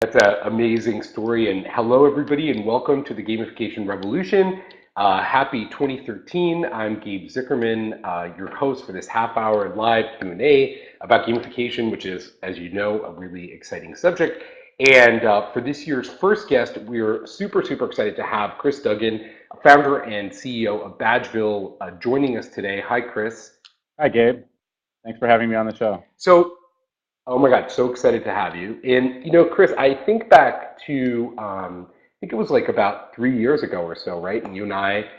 That's an amazing story. And hello, everybody, and welcome to the Gamification Revolution. Happy 2013. I'm Gabe Zickerman, your host for this half-hour live Q&A about gamification, which is, as you know, a really exciting subject. And for this year's first guest, we're super excited to have Kris Duggan, founder and CEO of Badgeville, joining us today. Hi, Kris. Hi, Gabe. Thanks for having me on the show. So, oh my God, so excited to have you. And Kris, I think back to I think it was like about 3 years ago or so, right? And you and I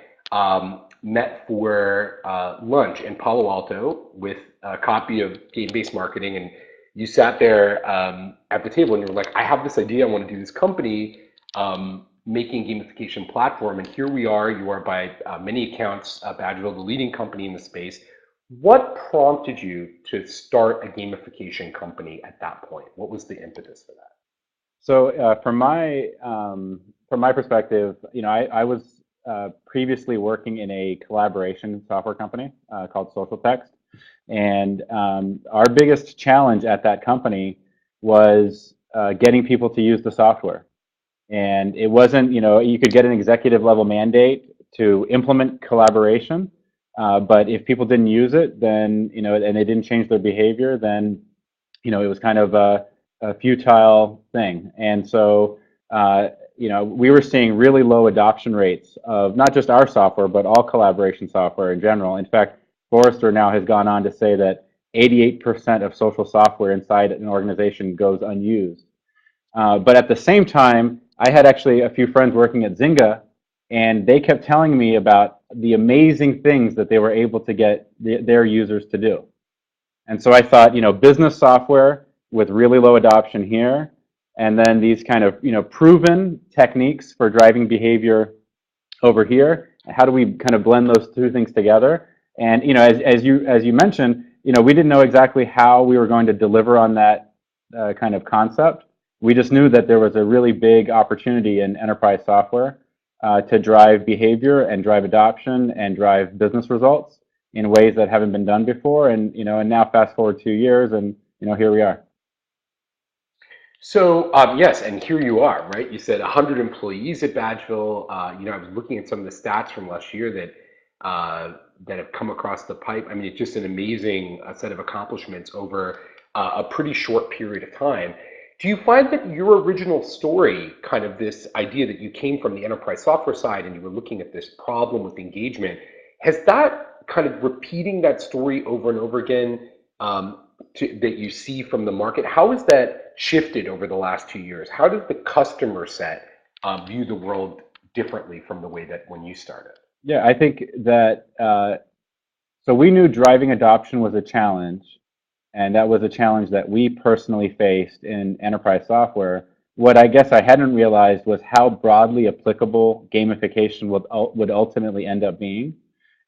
met for lunch in Palo Alto with a copy of game-based marketing, and you sat there at the table and you were like, "I have this idea. I want to do this company making gamification platform." And here we are. You are by many accounts, Badgeville, the leading company in the space. What prompted you to start a gamification company at that point? What was the impetus for that? So from my perspective, I was previously working in a collaboration software company called Social Text, and our biggest challenge at that company was getting people to use the software. And it wasn't, you could get an executive level mandate to implement collaboration, but if people didn't use it, then, and they didn't change their behavior, then, it was kind of a futile thing. And so, we were seeing really low adoption rates of not just our software, but all collaboration software in general. In fact, Forrester now has gone on to say that 88% of social software inside an organization goes unused. But at the same time, I had actually a few friends working at Zynga, and they kept telling me about the amazing things that they were able to get their users to do. And so I thought, business software with really low adoption here, and then these kind of, proven techniques for driving behavior over here. How do we kind of blend those two things together? And, as you mentioned, we didn't know exactly how we were going to deliver on that kind of concept. We just knew that there was a really big opportunity in enterprise software to drive behavior and drive adoption and drive business results in ways that haven't been done before. And and now fast forward 2 years, and here we are. So yes, and here you are, right? You said 100 employees at Badgeville. I was looking at some of the stats from last year that have come across the pipe. I mean, it's just an amazing set of accomplishments over a pretty short period of time. Do you find that your original story, kind of this idea that you came from the enterprise software side and you were looking at this problem with engagement, has that kind of repeating that story over and over again that you see from the market, how has that shifted over the last 2 years? How does the customer set view the world differently from the way that when you started? Yeah, I think that so we knew driving adoption was a challenge, and that was a challenge that we personally faced in enterprise software. What I guess I hadn't realized was how broadly applicable gamification would ultimately end up being.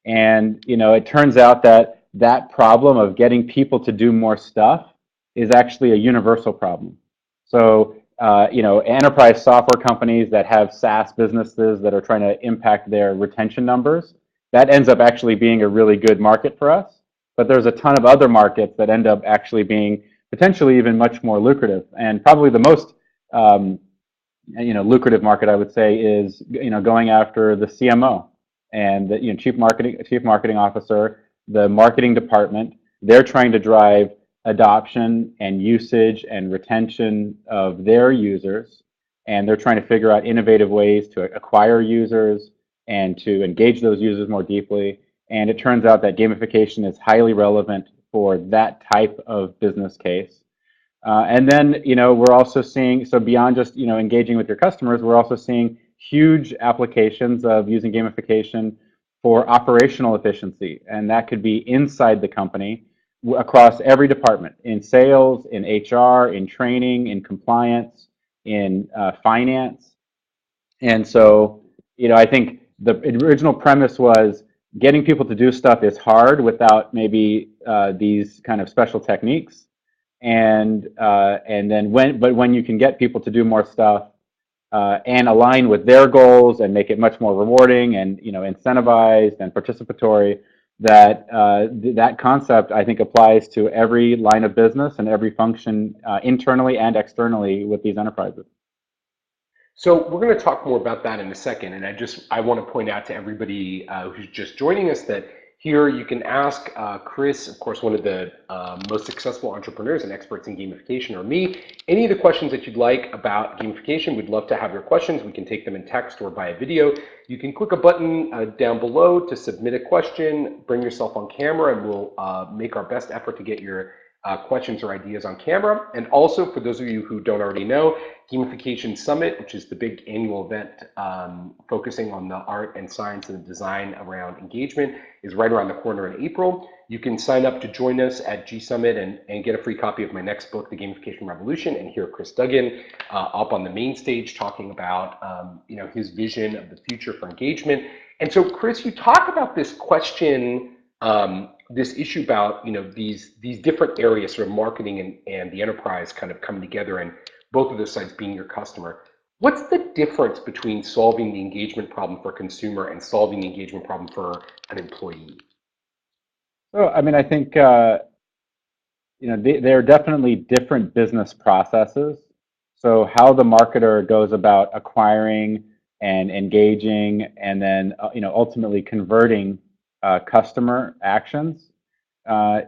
And it turns out that that problem of getting people to do more stuff is actually a universal problem. So enterprise software companies that have SaaS businesses that are trying to impact their retention numbers, that ends up actually being a really good market for us. But there's a ton of other markets that end up actually being potentially even much more lucrative. And probably the most lucrative market, I would say, is going after the CMO and the chief marketing officer, the marketing department. They're trying to drive adoption and usage and retention of their users, and they're trying to figure out innovative ways to acquire users and to engage those users more deeply. And it turns out that gamification is highly relevant for that type of business case. And then, we're also seeing, so beyond just, engaging with your customers, we're also seeing huge applications of using gamification for operational efficiency. And that could be inside the company across every department, in sales, in HR, in training, in compliance, in finance. And so, I think the original premise was getting people to do stuff is hard without maybe these kind of special techniques. And then when you can get people to do more stuff and align with their goals and make it much more rewarding and incentivized and participatory, that that concept, I think, applies to every line of business and every function internally and externally with these enterprises. So we're going to talk more about that in a second, and I want to point out to everybody who's just joining us that here you can ask Kris, of course, one of the most successful entrepreneurs and experts in gamification, or me, any of the questions that you'd like about gamification. We'd love to have your questions. We can take them in text or by a video. You can click a button down below to submit a question, bring yourself on camera, and we'll make our best effort to get your questions or ideas on camera. And also, for those of you who don't already know, Gamification Summit, which is the big annual event focusing on the art and science and design around engagement, is right around the corner in April. You can sign up to join us at G Summit and get a free copy of my next book, The Gamification Revolution, and hear Kris Duggan up on the main stage talking about his vision of the future for engagement. And so, Kris, you talk about this question, this issue about these different areas, sort of marketing and the enterprise kind of coming together, and both of those sides being your customer. What's the difference between solving the engagement problem for a consumer and solving the engagement problem for an employee? So, I mean, I think they're definitely different business processes. So how the marketer goes about acquiring and engaging and then ultimately converting customer actions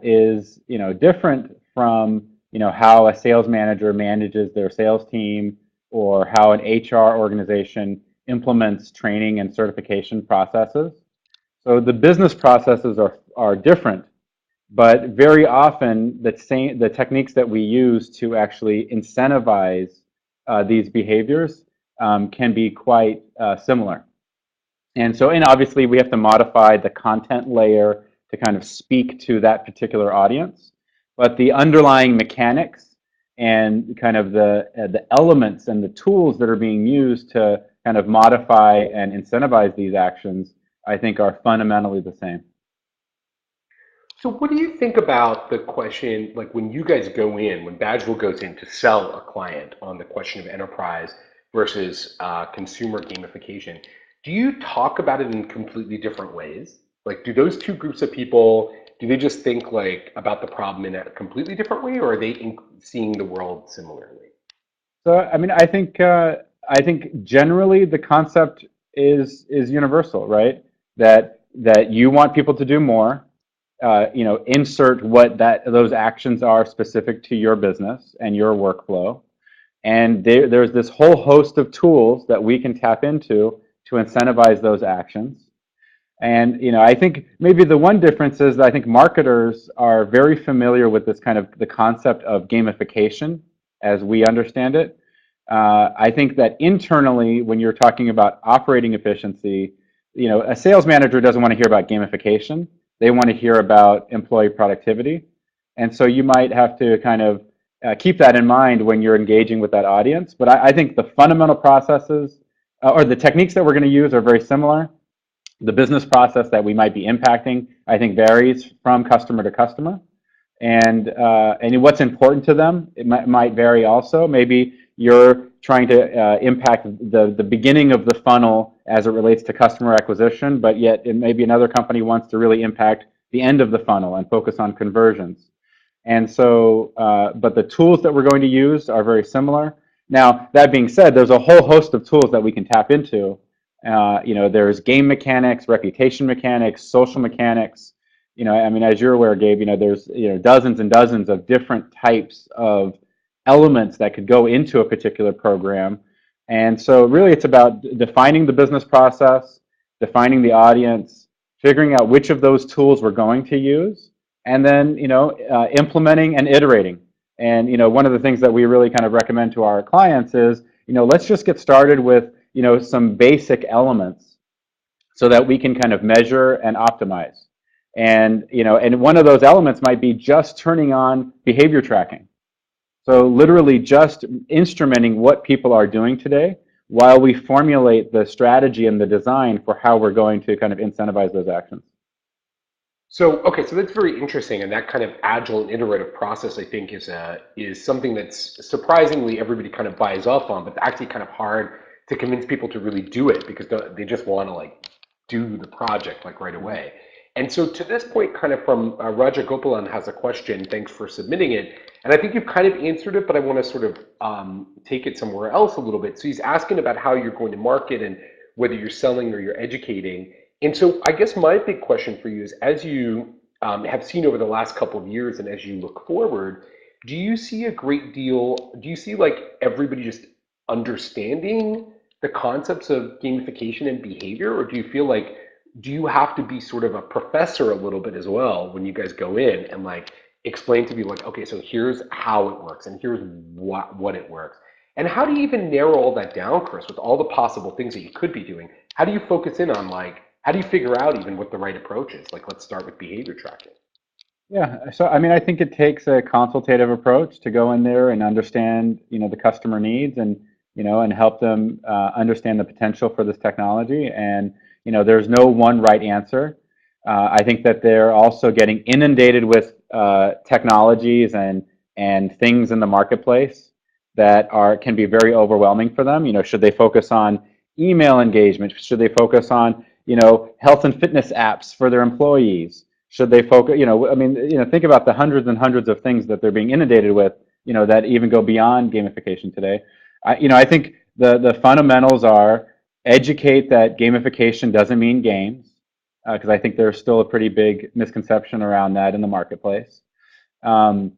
is different from how a sales manager manages their sales team, or how an HR organization implements training and certification processes. So the business processes are different, but very often the techniques that we use to actually incentivize these behaviors can be quite similar. And obviously we have to modify the content layer to kind of speak to that particular audience, but the underlying mechanics and kind of the elements and the tools that are being used to kind of modify and incentivize these actions, I think, are fundamentally the same. So what do you think about the question, like when you guys go in, when Badgeville goes in to sell a client on the question of enterprise versus consumer gamification, do you talk about it in completely different ways? Like, do those two groups of people, do they just think like about the problem in a completely different way, or are they seeing the world similarly? So, I mean, I think generally the concept is universal, right? That you want people to do more. Insert what those actions are specific to your business and your workflow. And there's this whole host of tools that we can tap into to incentivize those actions. And I think maybe the one difference is that I think marketers are very familiar with this kind of the concept of gamification as we understand it. I think that internally, when you're talking about operating efficiency, a sales manager doesn't want to hear about gamification. They want to hear about employee productivity. And so you might have to kind of keep that in mind when you're engaging with that audience. But I think the fundamental processes or the techniques that we're going to use are very similar. The business process that we might be impacting, I think, varies from customer to customer. And what's important to them, it might vary also. Maybe you're trying to impact the beginning of the funnel as it relates to customer acquisition, but yet maybe another company wants to really impact the end of the funnel and focus on conversions. And so, but the tools that we're going to use are very similar. Now, that being said, there's a whole host of tools that we can tap into. There's game mechanics, reputation mechanics, social mechanics. I mean, as you're aware, Gabe, there's dozens and dozens of different types of elements that could go into a particular program. And so really it's about defining the business process, defining the audience, figuring out which of those tools we're going to use, and then implementing and iterating. And one of the things that we really kind of recommend to our clients is let's just get started with some basic elements so that we can kind of measure and optimize. And and one of those elements might be just turning on behavior tracking. So literally just instrumenting what people are doing today while we formulate the strategy and the design for how we're going to kind of incentivize those actions. So, okay, so that's very interesting, and that kind of agile and iterative process, I think, is something that's surprisingly everybody kind of buys up on, but actually kind of hard to convince people to really do it because they just want to like do the project like right away. And so to this point, kind of from Raja Gopalan has a question. Thanks for submitting it. And I think you've kind of answered it, but I want to sort of take it somewhere else a little bit. So he's asking about how you're going to market and whether you're selling or you're educating. And so I guess my big question for you is, as you have seen over the last couple of years and as you look forward, do you see a great deal, do you see like everybody just understanding the concepts of gamification and behavior, or do you feel like, do you have to be sort of a professor a little bit as well when you guys go in and like explain to people like, okay, so here's how it works and here's what it works. And how do you even narrow all that down, Kris, with all the possible things that you could be doing? How do you focus in on like, how do you figure out even what the right approach is? Like, let's start with behavior tracking. Yeah, so I mean, I think it takes a consultative approach to go in there and understand, the customer needs and, and help them understand the potential for this technology. And, there's no one right answer. I think that they're also getting inundated with technologies and things in the marketplace that can be very overwhelming for them. Should they focus on email engagement? Should they focus on, health and fitness apps for their employees? Should they focus, I mean, think about the hundreds and hundreds of things that they're being inundated with, that even go beyond gamification today. I think the fundamentals are educate that gamification doesn't mean games, because I think there's still a pretty big misconception around that in the marketplace. And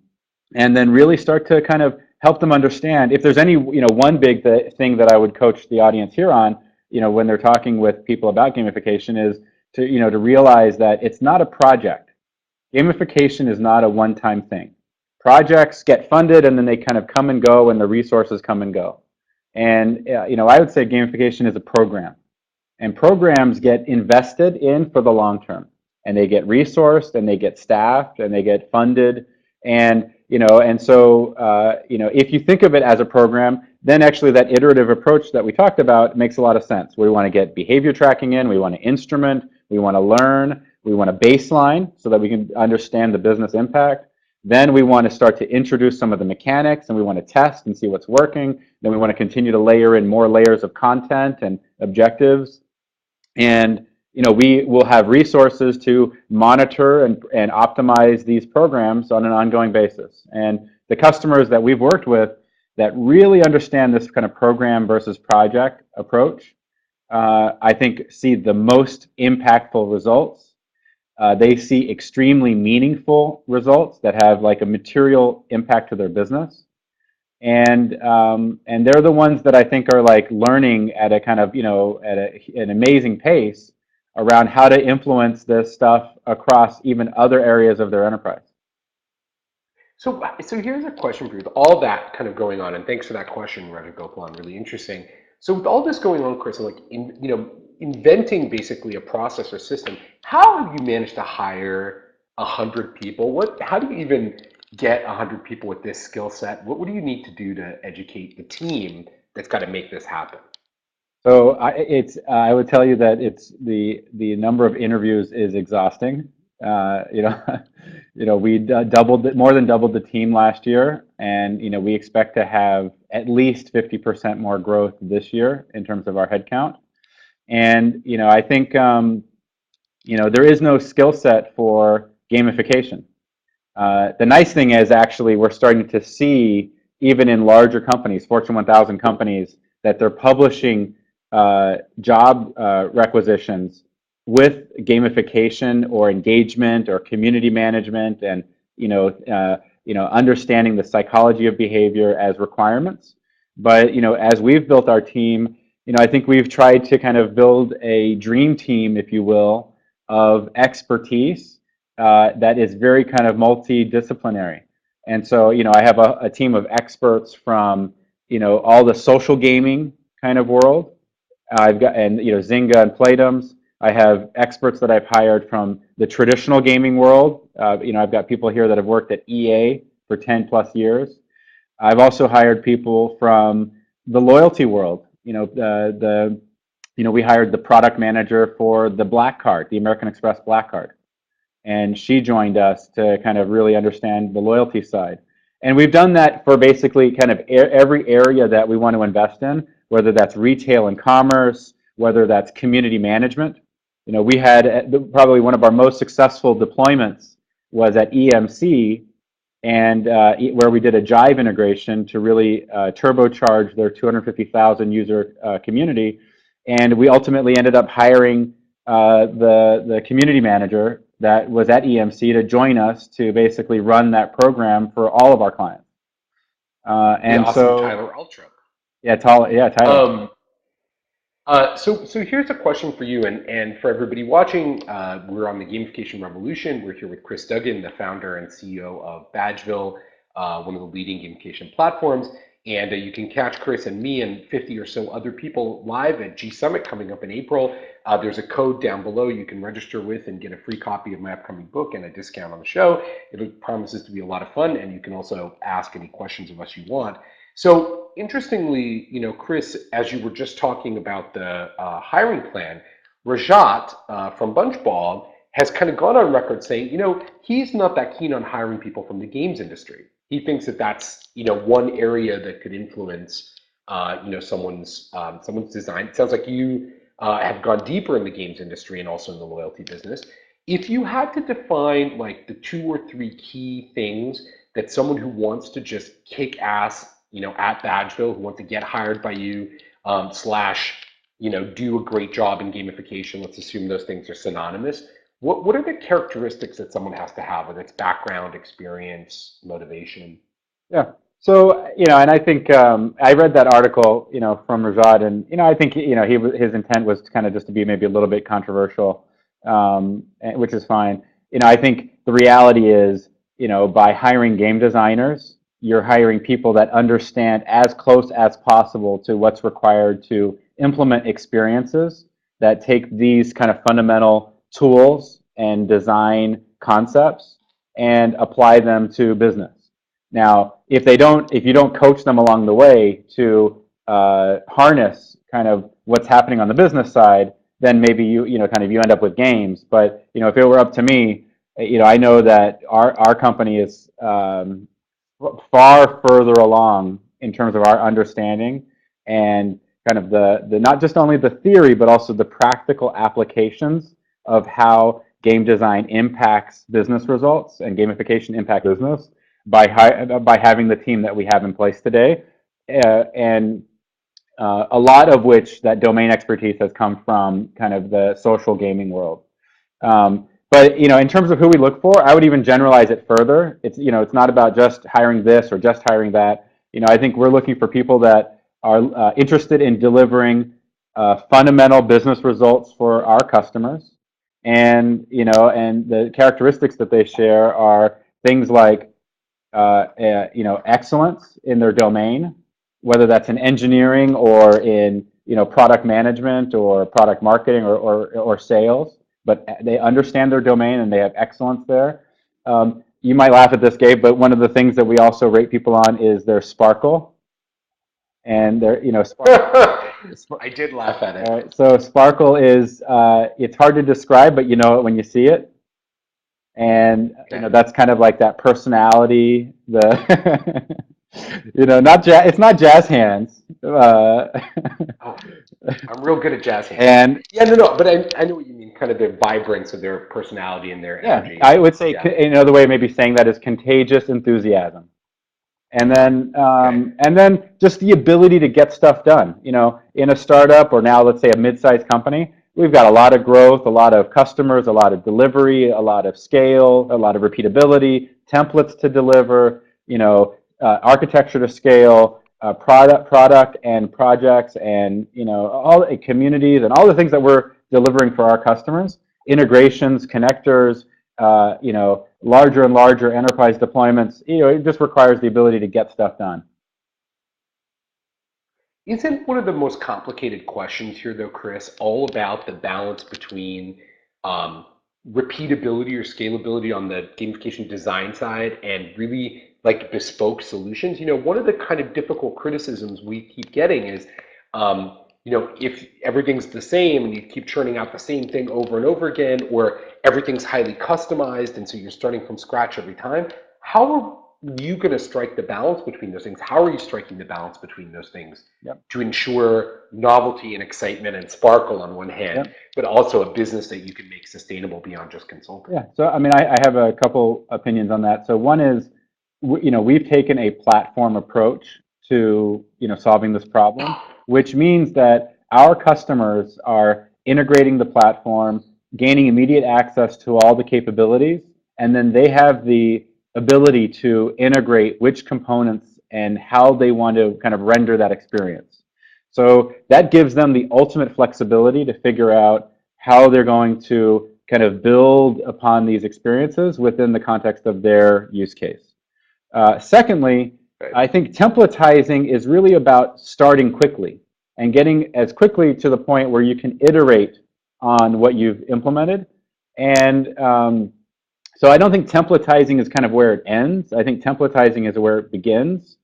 then really start to kind of help them understand if there's any, one big thing that I would coach the audience here on, when they're talking with people about gamification is to realize that it's not a project. Gamification is not a one-time thing. Projects get funded and then they kind of come and go and the resources come and go. And I would say gamification is a program. And programs get invested in for the long term. And they get resourced and they get staffed and they get funded. And so if you think of it as a program, then actually that iterative approach that we talked about makes a lot of sense. We want to get behavior tracking in, we want to instrument, we want to learn, we want to baseline so that we can understand the business impact. Then we want to start to introduce some of the mechanics and we want to test and see what's working. Then we want to continue to layer in more layers of content and objectives. And we will have resources to monitor and optimize these programs on an ongoing basis. And the customers that we've worked with that really understand this kind of program versus project approach, I think see the most impactful results. They see extremely meaningful results that have like a material impact to their business. And they're the ones that I think are like learning at a kind of, at an amazing pace around how to influence this stuff across even other areas of their enterprise. So here's a question for you. With all that kind of going on, and thanks for that question, Raja Gopalan, really interesting. So with all this going on, Kris, and like inventing basically a process or system, how have you managed to hire 100 people? How do you even get 100 people with this skill set? What do you need to do to educate the team that's got to make this happen? So I would tell you that it's the number of interviews is exhausting. We more than doubled the team last year, and we expect to have at least 50% more growth this year in terms of our headcount. And I think there is no skill set for gamification. The nice thing is actually we're starting to see even in larger companies, Fortune 1000 companies, that they're publishing job requisitions with gamification or engagement or community management and understanding the psychology of behavior as requirements. But as we've built our team, I think we've tried to kind of build a dream team, if you will, of expertise that is very kind of multidisciplinary. And so I have a team of experts from all the social gaming kind of world. I've got Zynga and Playdoms. I have experts that I've hired from the traditional gaming world. I've got people here that have worked at EA for 10 plus years. I've also hired people from the loyalty world. We hired the product manager for the Black Card, the American Express Black Card. And she joined us to kind of really understand the loyalty side. And we've done that for basically kind of every area that we want to invest in, whether that's retail and commerce, whether that's community management. We had probably one of our most successful deployments was at EMC, and where we did a Jive integration to really turbocharge their 250,000 user community. And we ultimately ended up hiring the community manager that was at EMC to join us to basically run that program for all of our clients. The And awesome so, Tyler Ultra. yeah, Tyler. So here's a question for you and for everybody watching. We're on the Gamification Revolution. We're here with Kris Duggan, the founder and CEO of Badgeville, one of the leading gamification platforms. And you can catch Kris and me and 50 or so other people live at G Summit coming up in April. There's a code down below you can register with and get a free copy of my upcoming book and a discount on the show. It promises to be a lot of fun, and you can also ask any questions of us you want. So interestingly, Kris, as you were just talking about the hiring plan, Rajat from Bunchball has kind of gone on record saying, he's not that keen on hiring people from the games industry. He thinks that that's, one area that could influence, someone's design. It sounds like you have gone deeper in the games industry and also in the loyalty business. If you had to define like the 2 or 3 key things that someone who wants to just kick ass at Badgeville, who want to get hired by you, slash, do a great job in gamification. Let's assume those things are synonymous. What are the characteristics that someone has to have, whether it's background, experience, motivation? Yeah. So, and I think I read that article, from Rajat, and I think his intent was kind of just to be maybe a little bit controversial, which is fine. I think the reality is, by hiring game designers, you're hiring people that understand as close as possible to what's required to implement experiences that take these kind of fundamental tools and design concepts and apply them to business. Now, if you don't coach them along the way to harness kind of what's happening on the business side, then maybe you end up with games. But if it were up to me, I know that our company is far further along in terms of our understanding and kind of the not just only the theory but also the practical applications of how game design impacts business results and gamification impact business by having the team that we have in place today, and a lot of which that domain expertise has come from kind of the social gaming world. But in terms of who we look for, I would even generalize it further. It's not about just hiring this or just hiring that. I think we're looking for people that are interested in delivering fundamental business results for our customers, and the characteristics that they share are things like excellence in their domain, whether that's in engineering or in product management or product marketing or sales, but they understand their domain and they have excellence there. You might laugh at this, Gabe, but one of the things that we also rate people on is their sparkle. And their, I did laugh at it. So sparkle is, it's hard to describe, but you know it when you see it. And that's kind of like that personality, the it's not jazz hands. Oh, I'm real good at jazz hands. And yeah, no, but I know what you mean, kind of the vibrance of their personality and their energy. I would say another way maybe saying that is contagious enthusiasm. And then just the ability to get stuff done. In a startup or now let's say a mid-sized company, we've got a lot of growth, a lot of customers, a lot of delivery, a lot of scale, a lot of repeatability, templates to deliver, architecture to scale, product and projects, and all communities and all the things that we're delivering for our customers, integrations, connectors, larger and larger enterprise deployments. It just requires the ability to get stuff done. Isn't one of the most complicated questions here, though, Kris, all about the balance between repeatability or scalability on the gamification design side and really like bespoke solutions? One of the kind of difficult criticisms we keep getting is, if everything's the same and you keep churning out the same thing over and over again, or everything's highly customized and so you're starting from scratch every time, how are you going to strike the balance between those things? How are you striking the balance between those things to ensure novelty and excitement and sparkle on one hand, Yep. but also a business that you can make sustainable beyond just consulting. Yeah. So, I mean, I have a couple opinions on that. So one is, we've taken a platform approach to, solving this problem, which means that our customers are integrating the platform, gaining immediate access to all the capabilities, and then they have the ability to integrate which components and how they want to kind of render that experience. So that gives them the ultimate flexibility to figure out how they're going to kind of build upon these experiences within the context of their use case. Secondly, Right. I think templatizing is really about starting quickly and getting as quickly to the point where you can iterate on what you've implemented. And so I don't think templatizing is kind of where it ends. I think templatizing is where it begins.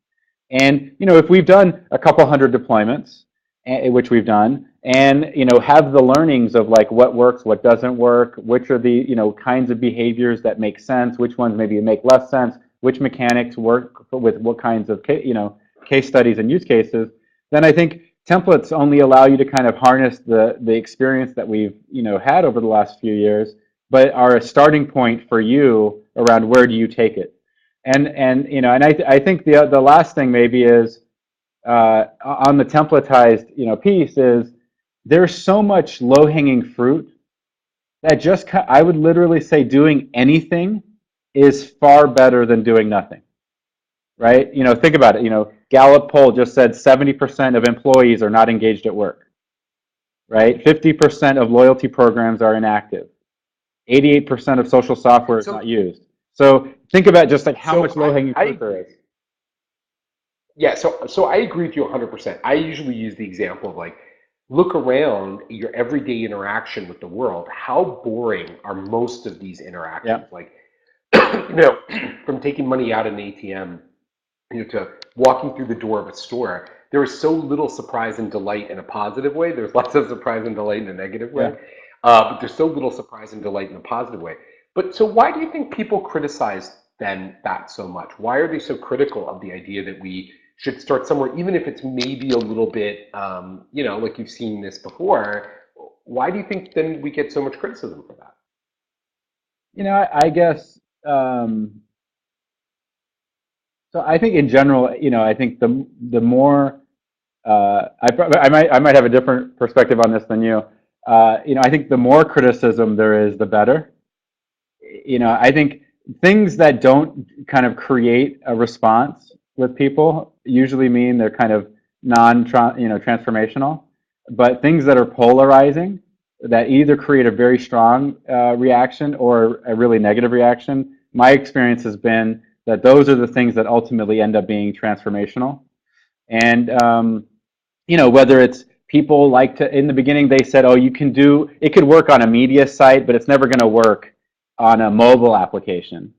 And if we've done a couple hundred deployments, which we've done, and have the learnings of like what works, what doesn't work, which are the kinds of behaviors that make sense, which ones maybe make less sense, which mechanics work with what kinds of case studies and use cases, then I think templates only allow you to kind of harness the experience that we've had over the last few years, but are a starting point for you around where do you take it. And I think the last thing maybe is on the templatized piece is there's so much low-hanging fruit that just I would literally say doing anything is far better than doing nothing, right? Think about it. Gallup poll just said 70% of employees are not engaged at work, right? 50% of loyalty programs are inactive. 88% of social software is not used. So think about just like how much low-hanging fruit there is. Yeah, so I agree with you 100%. I usually use the example of like, look around your everyday interaction with the world. How boring are most of these interactions? Yeah. Like, from taking money out of an ATM, to walking through the door of a store, there is so little surprise and delight in a positive way. There's lots of surprise and delight in a negative way, Yeah. but there's so little surprise and delight in a positive way. But so why do you think people criticize then that so much? Why are they so critical of the idea that we should start somewhere, even if it's maybe a little bit, like you've seen this before? Why do you think then we get so much criticism for that? I guess. So I think in general, I think the more I might have a different perspective on this than you. I think the more criticism there is, the better. I think things that don't kind of create a response with people usually mean they're kind of transformational. But things that are polarizing, that either create a very strong reaction or a really negative reaction, my experience has been that those are the things that ultimately end up being transformational. And whether it's people like to, in the beginning they said, oh, it could work on a media site, but it's never going to work on a mobile application.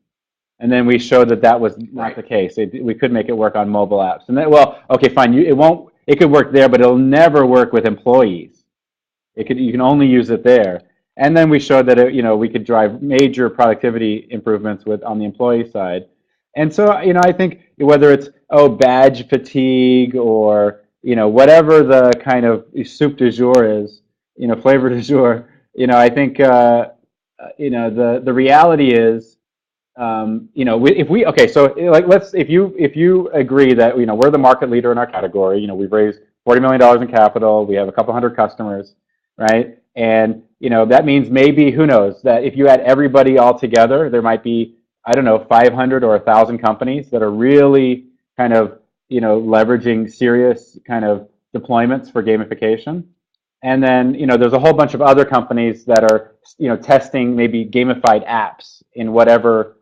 And then we showed that was not the case. We could make it work on mobile apps. And then, well, okay, fine. It could work there, but it'll never work with employees. You can only use it there. And then we showed that we could drive major productivity improvements on the employee side. And so I think whether it's badge fatigue or whatever the kind of soup du jour is, flavor du jour, I think the reality is if you agree that we're the market leader in our category, we've raised $40 million in capital, we have a couple hundred customers, right? And that means maybe, who knows, that if you add everybody all together, there might be, I don't know, 500 or 1,000 companies that are really kind of leveraging serious kind of deployments for gamification. And then there's a whole bunch of other companies that are testing maybe gamified apps in whatever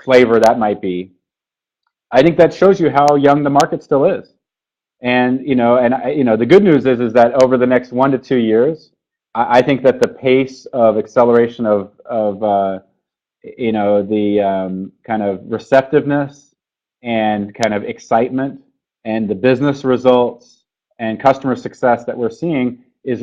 flavor that might be. I think that shows you how young the market still is. And the good news is that over the next 1 to 2 years, I think that the pace of acceleration of the kind of receptiveness and kind of excitement and the business results and customer success that we're seeing is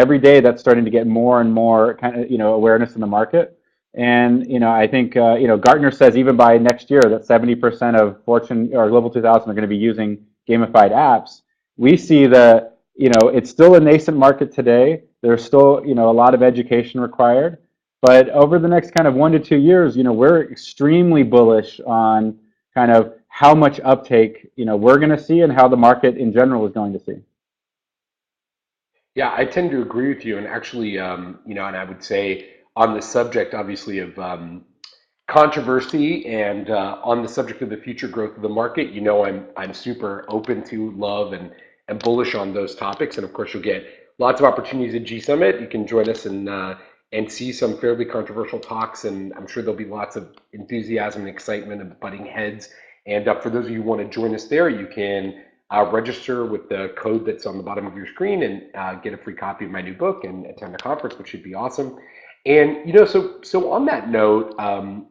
every day that's starting to get more and more kind of awareness in the market. And I think Gartner says even by next year that 70% of Fortune or Global 2000 are going to be using gamified apps. we see that, it's still a nascent market today. There's still, a lot of education required. But over the next kind of 1 to 2 years, we're extremely bullish on kind of how much uptake, we're going to see and how the market in general is going to see. Yeah, I tend to agree with you. And actually, and I would say on the subject, obviously, of controversy and on the subject of the future growth of the market, I'm super open to, love, and bullish on those topics. And of course, you'll get lots of opportunities at G Summit. You can join us and see some fairly controversial talks, and I'm sure there'll be lots of enthusiasm and excitement and butting heads. And for those of you who want to join us there, you can register with the code that's on the bottom of your screen and get a free copy of my new book and attend the conference, which should be awesome. And so on that note,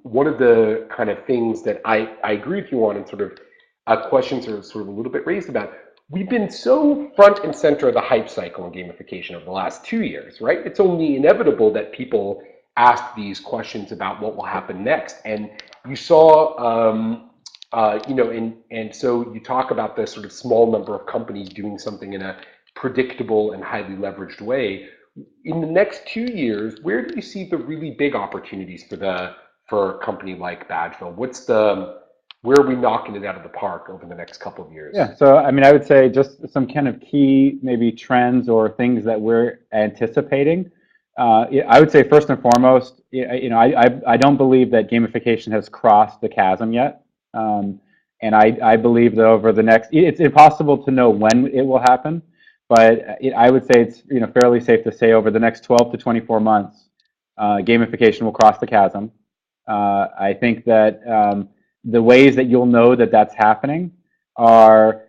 one of the kind of things that I agree with you on, and sort of questions are sort of a little bit raised about. We've been so front and center of the hype cycle in gamification over the last 2 years, right? It's only inevitable that people ask these questions about what will happen next. And you saw, and so you talk about the sort of small number of companies doing something in a predictable and highly leveraged way. In the next 2 years, where do you see the really big opportunities for a company like Badgeville? Where are we knocking it out of the park over the next couple of years? Yeah, so I mean, I would say just some kind of key maybe trends or things that we're anticipating. Yeah, I would say first and foremost, I don't believe that gamification has crossed the chasm yet. And I believe that over the next, it's impossible to know when it will happen, but I would say it's fairly safe to say over the next 12 to 24 months, gamification will cross the chasm. I think that the ways that you'll know that that's happening are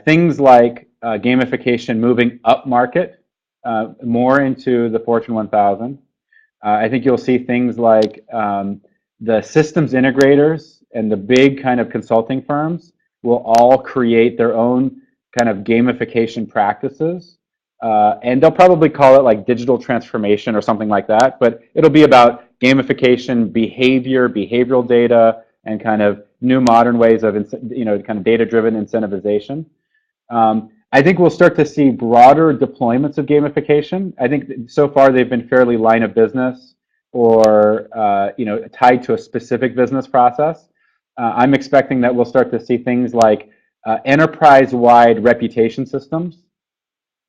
things like gamification moving up market, more into the Fortune 1000. I think you'll see things like the systems integrators and the big kind of consulting firms will all create their own kind of gamification practices. And they'll probably call it like digital transformation or something like that, but it'll be about gamification behavior, behavioral data, and kind of new modern ways of kind of data-driven incentivization. I think we'll start to see broader deployments of gamification. I think so far they've been fairly line of business or tied to a specific business process. I'm expecting that we'll start to see things like enterprise-wide reputation systems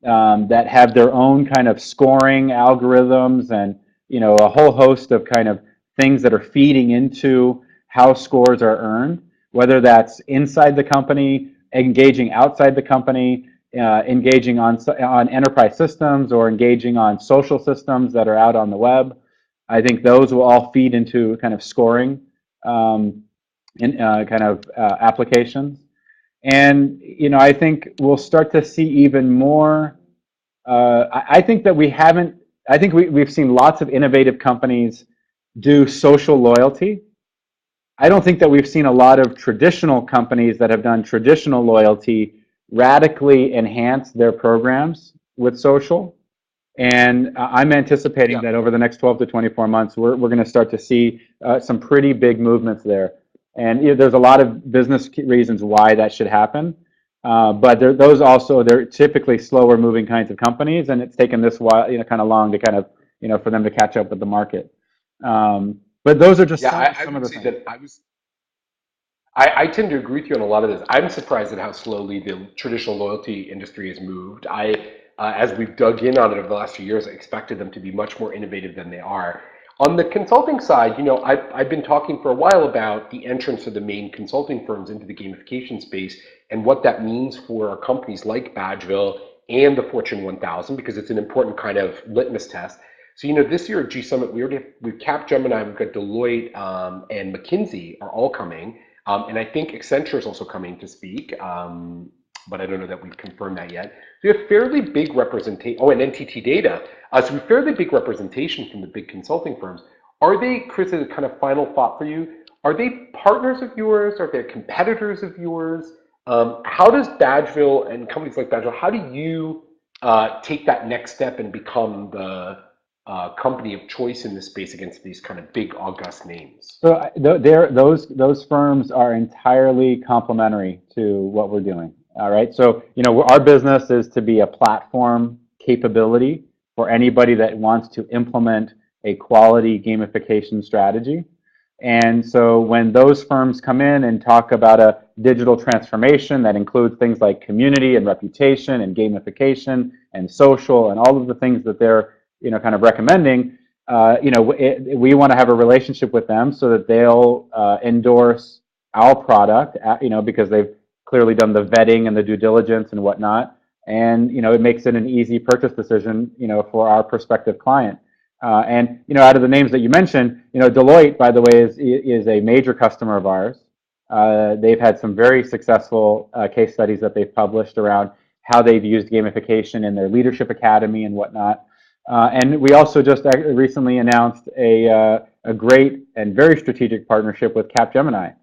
that have their own kind of scoring algorithms and a whole host of kind of things that are feeding into how scores are earned, whether that's inside the company, engaging outside the company, engaging on enterprise systems, or engaging on social systems that are out on the web. I think those will all feed into kind of scoring applications. And I think we'll start to see even more. I think that we haven't. I think we've seen lots of innovative companies do social loyalty. I don't think that we've seen a lot of traditional companies that have done traditional loyalty radically enhance their programs with social. And I'm anticipating that over the next 12 to 24 months, we're going to start to see some pretty big movements there. And there's a lot of business reasons why that should happen. But they're typically slower moving kinds of companies, and it's taken this while, kind of long to kind of, for them to catch up with the market. But those are just some of the things. I tend to agree with you on a lot of this. I'm surprised at how slowly the traditional loyalty industry has moved. As we've dug in on it over the last few years, I expected them to be much more innovative than they are. On the consulting side, I've been talking for a while about the entrance of the main consulting firms into the gamification space and what that means for companies like Badgeville and the Fortune 1000, because it's an important kind of litmus test. So, this year at G Summit, we've Capgemini, we've got Deloitte, and McKinsey are all coming. And I think Accenture is also coming to speak, but I don't know that we've confirmed that yet. So we have fairly big representation. Oh, and NTT Data. So we have fairly big representation from the big consulting firms. Are they, Kris, as a kind of final thought for you, are they partners of yours? Are they competitors of yours? How does Badgeville and companies like Badgeville, how do you take that next step and become the company of choice in this space against these kind of big, august names? So those firms are entirely complementary to what we're doing. All right. So, our business is to be a platform capability for anybody that wants to implement a quality gamification strategy. And so when those firms come in and talk about a digital transformation that includes things like community and reputation and gamification and social and all of the things that they're, kind of recommending, we want to have a relationship with them so that they'll endorse our product, because they've clearly done the vetting and the due diligence and whatnot. And, it makes it an easy purchase decision, for our prospective client. And out of the names that you mentioned, Deloitte, by the way, is a major customer of ours. They've had some very successful case studies that they've published around how they've used gamification in their leadership academy and whatnot. And we also just recently announced a great and very strategic partnership with Capgemini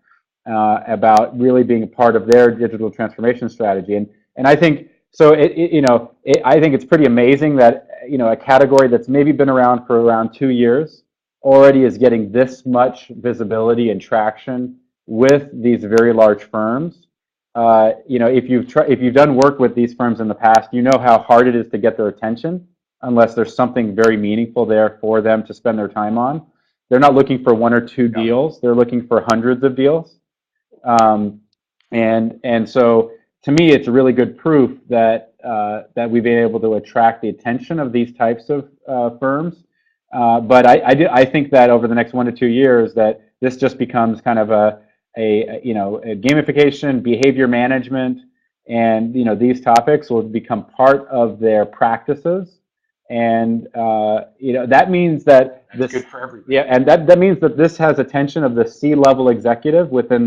about really being a part of their digital transformation strategy. And I think so. I think it's pretty amazing that a category that's maybe been around for around 2 years already is getting this much visibility and traction with these very large firms. If you've done work with these firms in the past, you know how hard it is to get their attention unless there's something very meaningful there for them to spend their time on. They're not looking for one or two deals; they're looking for hundreds of deals. And so to me, it's really good proof that that we've been able to attract the attention of these types of firms. But I think that over the next 1 to 2 years, that this just becomes kind of a gamification, behavior management, and these topics will become part of their practices. And that means that That's good for everybody. yeah, and that means that this has attention of the C-level executive within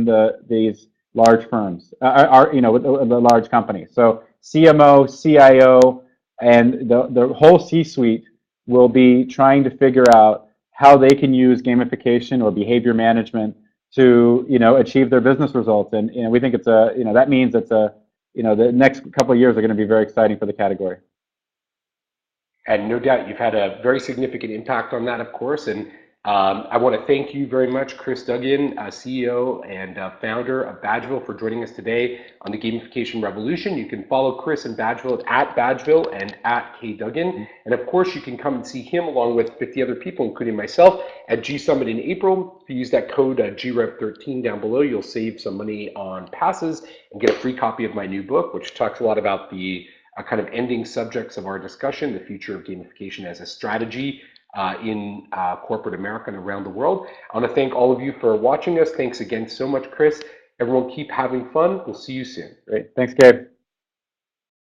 these large firms, with the large companies. So CMO, CIO, and the whole C-suite will be trying to figure out how they can use gamification or behavior management to achieve their business results. And we think that means the next couple of years are going to be very exciting for the category. And no doubt you've had a very significant impact on that, of course. And I want to thank you very much, Kris Duggan, CEO and founder of Badgeville, for joining us today on the Gamification Revolution. You can follow Kris and Badgeville at Badgeville and at KDuggan. And of course, you can come and see him along with 50 other people, including myself, at G Summit in April. If you use that code GREV13 down below, you'll save some money on passes and get a free copy of my new book, which talks a lot about the kind of ending subjects of our discussion, the future of gamification as a strategy in corporate America and around the world. I want to thank all of you for watching us. Thanks again so much, Kris. Everyone keep having fun. We'll see you soon. Great. Thanks, Gabe.